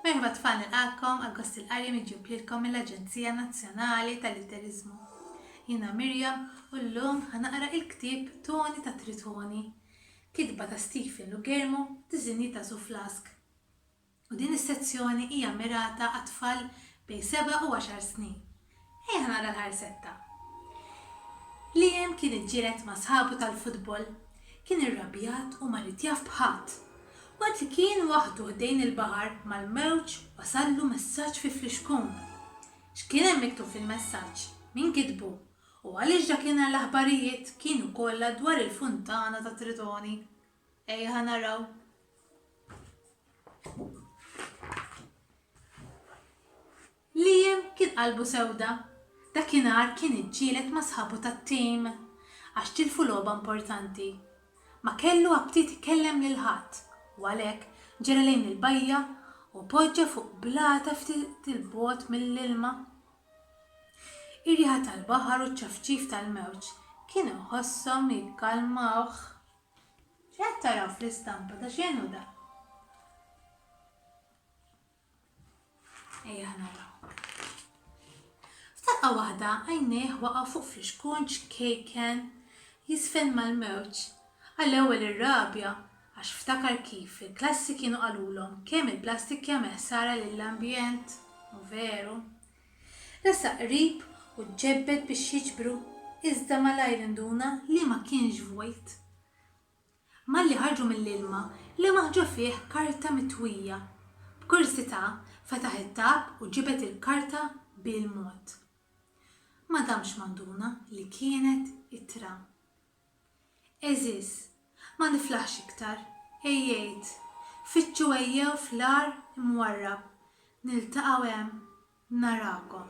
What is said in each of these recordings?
Merħba tfal nilqakom għal-gost il-qarja miġġublilkom mill-Aġenzija Nazzjonali tal-Litterizmu. Jiena Mirjam u llum ħanaqra il-ktieb Toni ta' Tritoni, kitba ta' Stephen Lugermo, diżinji ta' Sue Flask. U din is-sezzjoni hija mirata għat-tfal bejn 7 u 10 snin. Ejja ħanaqra l-ħarsetta. Liam kien iġġieled ma' sħabu tal-futbol, kien irrabjat u ma rid jaf b'ħadd. Waqt li kien waħdu ħdejn il-baħar mal-mewġ wasallu messaġġ fi fliexkun. X'kien hemm miktub fil-messaġġ? Min kitbu? U għaliex dakinhar l-aħbarijiet kienu kollha dwar il-funtana ta' Tritoni. Ejja ħanaraw. Liam kien qalbu sewda. Dakinhar kien iġġieled ma' sħabu tat-tim għax tilfu logħba importanti. Ma kellu aptit ikellem lil ħadd. U għalhekk ġara lejn il-bajja u poġġa fuq blata ftit il-bogħod mill-ilma. Ir-riħa tal-baħar u ċ-ċafċif tal-mewġ kienu ħosshom jikkalmawh. X'qed taraw fl-istampa ta' x'inhu da? Ejja naraw. F'daqqa waħda għajnejh waqa' fuq fliexkun ċkejken jisfen mal-mewġ. Għall-ewwel ir-rabja għax ftakar kif il-klassi kienu qalulhom kemm il-plastik jagħmel ħsara lill-ambjent, u veru. Resaq qrib u ġebbed biex jiġbru iżda malajr induna li ma kienx vojt. Malli ħarġu mill-ilma li maħġu fih karta mitwija. B'kursità fetaħ it-tab u ġibet il-karta bil-mod. Ma damx manduna li kienet ittra. Eżis, ma niflaħx iktar, ejjejt, fitxu ejjew fl-ar imwarrab, niltaqgħu hemm, narakom.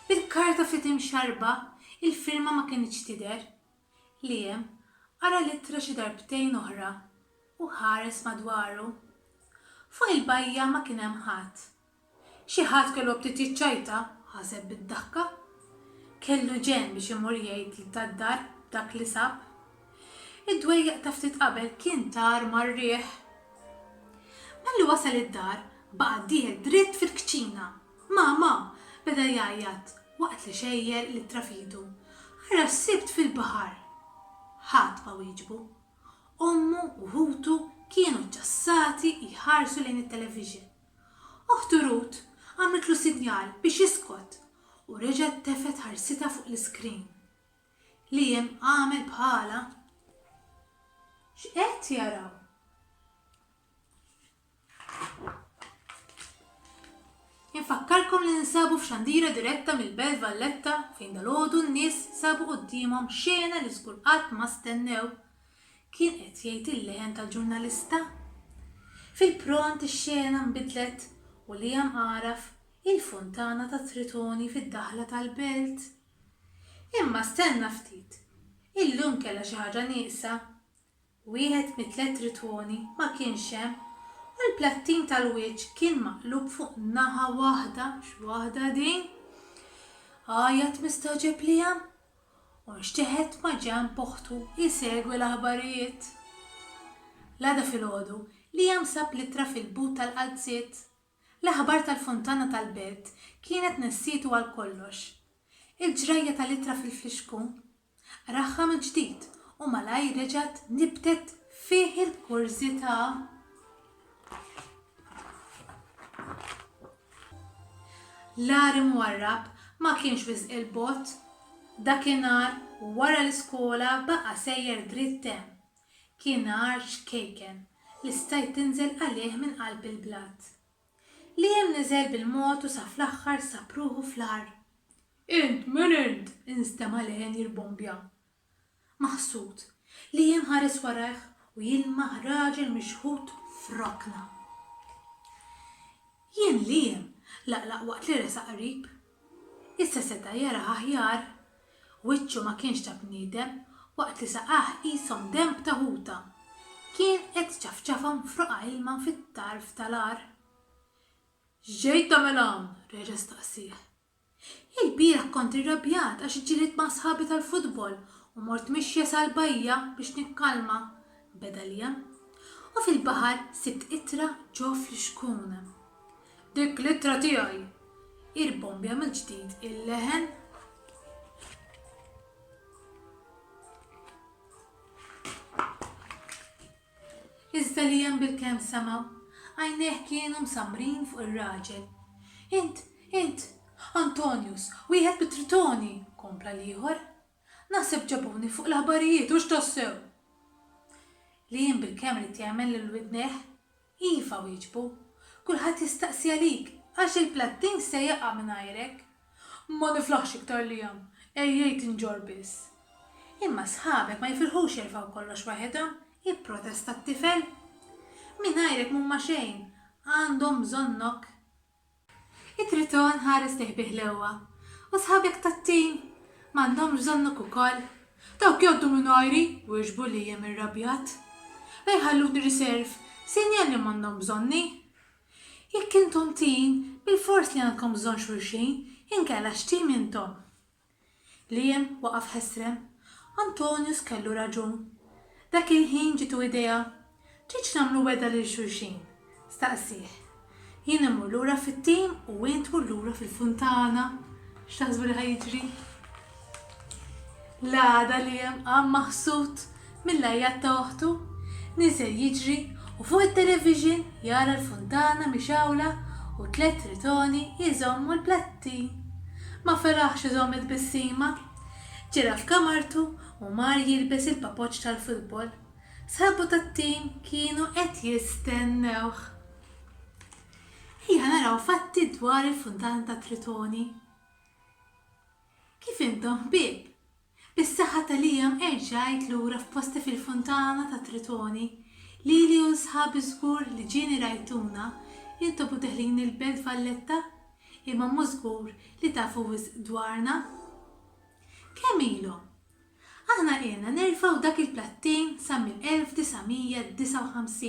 Bil-karta fit imxarba, il-firma ma kienx tidher. Liam ara littra xi darbtejn oħra u ħares madwaru. Fuq il-bajja ma kien hemm ħadd. Xi ħadd kellu ftit jiċċajta, ħaseb bid-daħka. Kellu ġen biex imur jgħid li tad-dar dak li sab. Id-dwejjeq ta' ftit qabel kien tar mar-riħ. Malli wasal id-dar baqa' dieħel dritt fil-kċina. Mama beda jgħajjat waqt li xejjer li trafidu. Ara sibt fil-baħar. Ħadd ma wieġbu. Ommu u ħutu kienu ġassati jħarsu lejn it-television. Oħtu Ruth għamletlu sinjal biex jiskot u reġgħet tefet ħarsita fuq l-iskrin. Liam għamel bħala. X'qed jaraw? Infakkarkom li ninsabu f'xandira diretta mill-Belt Valletta fejn dalgħodu n-nies sabu qudiemhom xena li żgur qatt ma stennew. Kien qed jgħid il-leħen tal-ġurnalista. Fil-pront ix-xena nbidlet u Liam għaraf il-funtana ta' Tritoni fid-daħla tal-belt. Imma stenna ftit. Illum kellha xi ħaġa nieqsa. Wieħed mit-tliet Tritoni ma kienx hemm u l-plattin tal-wiċċ kien maqlub fuq naħa waħda x'waħda din. Għajjat mistaġeb Liam u nxteħed ma' ġanb oħtu jsegwi l-aħbarijiet. L-għada filgħodu Liam sab littra fil-but tal-qalziet. L-aħbar tal-funtana tal-belt kienet nessietu għal kollox. Il-ġrajja tal-ittra fil-fliexkun raħħa mill-ġdid u malaj reġgħet nibtet fih il-kursità. L-ar imwarrab ma kienx wisq il-bot. Dakinhar wara l-iskola baqa' sejjer dritt hemm. Kien nhar xkejken li stajt tinżel għalih minn qalb il-blat. Liam niżel bil-mod u sa fl-aħħar sapruħu fl-ar. Int min int? Instema' leħen jirbombja. Maħsud, Liam ħares warajh u jilmaħ raġel mixħut f'rokna. Jien Liam laqlaq waqt li resaq qrib. Issa seta' jara aħjar. Wiċċu ma kienx ta' bniedem waqt li saqah qishom demb ta' ħuta. Kien qed ċafċafhom f'roqa ilma fit-tarf tal-ar. Ġejt tagħmel hawn, reġa' staqsih. Il-bieraħ kont irrabjat għax ġieliet ma' sħabi tal-futbol u mort mixja sal-bajja biex nikkalma, beda Liam. U fil-baħar sibt ittra ġo fl-xkun. Dik l-ittra tiegħi, irbombja mill-ġdid il-leħen. Iżda Liam bil-kemm semaw, għajnejh kienu msamrin fuq ir-raġel. Int, Antonius, wieħed bit-Tritoni, kompla l-ieħor. Naħseb ġabuni fuq l-aħbarijiet u x'tassew. Liam bil-kemm rid jagħmel lil widnejh, iva wieġbu, kulħadd jistaqsi għalik għax il-plattin se jaqa' mingħajrek. Ma niflaħx iktar Liam, ejjejt inġor biss. Imma sħabek ma jfirħux jerfgħu kollox waħedhom, jipprotesta t-tifel. Mingħajrek mhumma xejn, għandhom bżonnok. It-Triton ħares teħbih l-ewwa, u sħabek tat-tim m'għandhomx bżonnok ukoll. Dawk jgħoddu mingħajri, wieġbu Liam irrabjat. Ejħalluni riserv, sinjal li m'għandhom bżonni. Jekk intom tim, bil-fors li għandkom bżonn xulxin, inkella x'tim intom. Liam waqaf ħesrem. Antonius kellu raġun. Dak il-ħin ġitu idea. Ġiġ nagħmlu weda lil xulxin. Staqsih. Jien immur lura fit-tim u int tmur lura fil-funtana. X'taħsbu li ħajġri? L-għada Liam għam maħsud mill-lajjat ta' oħtu, niżel jiġri u fuq it-television jara l-funtana mixawla u 3 tritoni jżommu l-plattin. Ma feraħx iżommet bis-sima, ġira f'kamartu u mar jilbes il-papoċ tal-futbol. Sħabbu tat-tim kienu qed jistennewh. Ejja naraw fatti dwar il-funtana ta' Tritoni. Kif intom ħbieb? Bis-saħħa ta' Liam erġajt lura f'posti fil-funtana ta' Tritoni li u sħabi żgur li ġieni rajtuna jintobu deħlin il-belt Valletta imma mhu żgur li tafu dwarna. Kemm ilhom? Aħna qiegħna nerfgħu dak il-plattin sa mill-1959.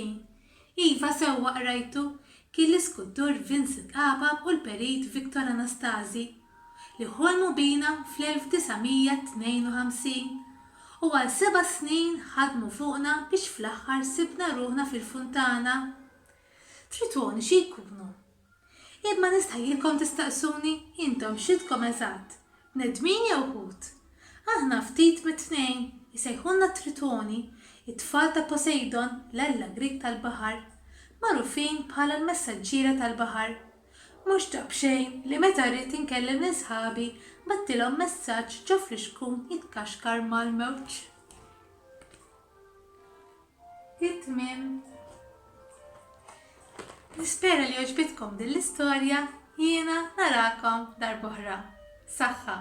Iva sewwa qrajtu kien l-iskultur Vincent Abab u l-perit Victor Anastasi li ħolmu bina fl-1952 u għal 7 snin ħadmu fuqna biex fl-aħħar sibna ruħna fil-funtana. Tritoni xi jkunu? Imma nistħajjilkom tistaqsuni intom x'idkom eżatt, bnedmin jew ħut. Aħna ftit mit-tnejn jsejħulna Tritoni, it-tfal ta' Poseidon l-alla Grik tal-baħar, magħrufin bħala l-messaġġiera tal-baħar. Mhux ġab xejn li meta rrid inkellem lil sħabi battilhom messaġġ ġo fl-xkun jitkaxkar mal-mewġ. It-tmiem. Nispera li għoġbitkom din l-istorja, jiena narakom darb'oħra. Saħħa!